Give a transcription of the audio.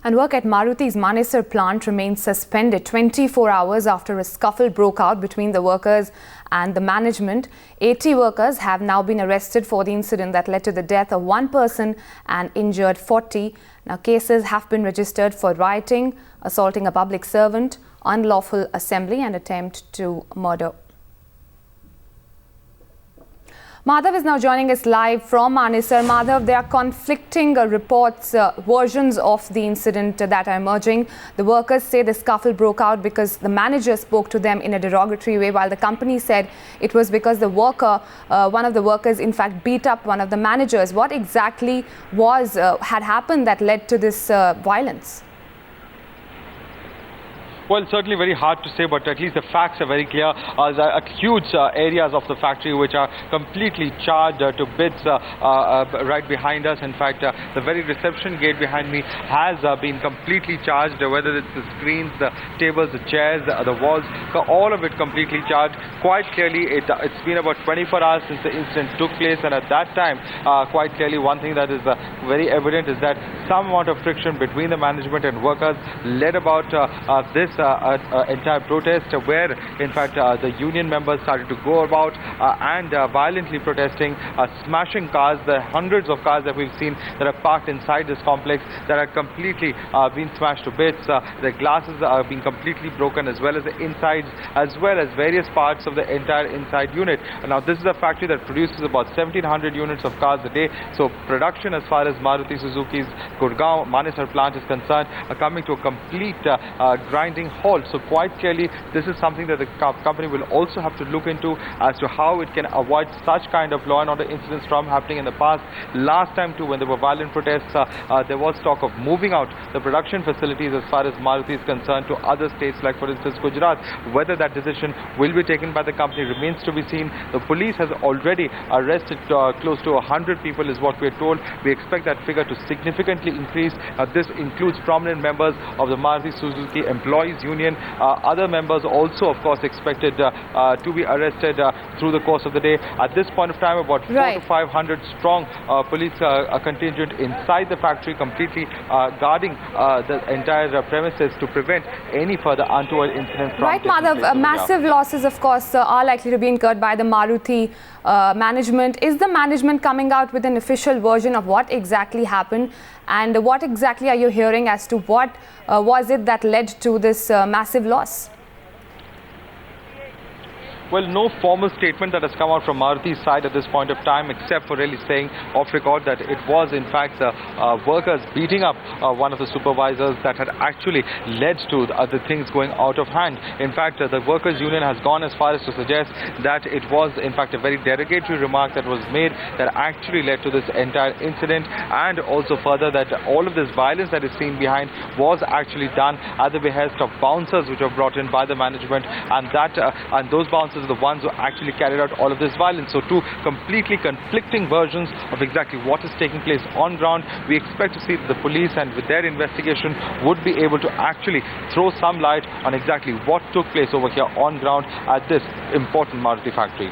And work at Maruti's Manesar plant remains suspended 24 hours after a scuffle broke out between the workers and the management. 80 workers have now been arrested for the incident that led to the death of one person and injured 40. Now, cases have been registered for rioting, assaulting a public servant, unlawful assembly and attempt to murder. Madhav is now joining us live from Manesar. Madhav, there are conflicting reports, versions of the incident that are emerging. The workers say the scuffle broke out because the manager spoke to them in a derogatory way, while the company said it was because the worker, one of the workers, in fact, beat up one of the managers. What exactly had happened that led to this violence? Well, certainly very hard to say, but at least the facts are very clear. There are huge areas of the factory which are completely charged to bits right behind us. In fact, the very reception gate behind me has been completely charged, whether it's the screens, the tables, the chairs, the walls, all of it completely charged. Quite clearly, it's been about 24 hours since the incident took place, and at that time, quite clearly, one thing that is very evident is that some amount of friction between the management and workers led about this entire protest, where in fact the union members started to go about and violently protesting, smashing cars. The hundreds of cars that we've seen that are parked inside this complex that are completely been smashed to bits. The glasses are being completely broken, as well as the insides, as well as various parts of the entire inside unit. Now, this is a factory that produces about 1,700 units of cars a day. So production, as far as Maruti Suzuki's Gurgaon Manesar plant is concerned, are coming to a complete grinding halt. So quite clearly, this is something that the company will also have to look into as to how it can avoid such kind of law and order incidents from happening in the past. Last time too, when there were violent protests, there was talk of moving out the production facilities as far as Maruti is concerned to other states, like for instance Gujarat. Whether that decision will be taken by the company remains to be seen. The police has already arrested close to 100 people is what we are told. We expect that figure to significantly increase. This includes prominent members of the Maruti Suzuki Employees Union. Other members also, of course, expected to be arrested through the course of the day. At this point of time, about 400 to 500 strong police contingent inside the factory, completely guarding the entire premises to prevent any further untoward incident from taking place. Madhav, massive losses, of course, are likely to be incurred by the Maruti management. Is the management coming out with an official version of what exactly happened, and what exactly are you hearing as to what was it that led to this massive loss? Well, no formal statement that has come out from Maruti's side at this point of time, except for really saying off record that it was in fact the workers beating up one of the supervisors that had actually led to the things going out of hand. In fact, the workers' union has gone as far as to suggest that it was in fact a very derogatory remark that was made that actually led to this entire incident, and also further that all of this violence that is seen behind was actually done at the behest of bouncers which were brought in by the management, and those bouncers are the ones who actually carried out all of this violence. So two completely conflicting versions of exactly what is taking place on ground. We expect to see that the police, and with their investigation, would be able to actually throw some light on exactly what took place over here on ground at this important Maruti factory.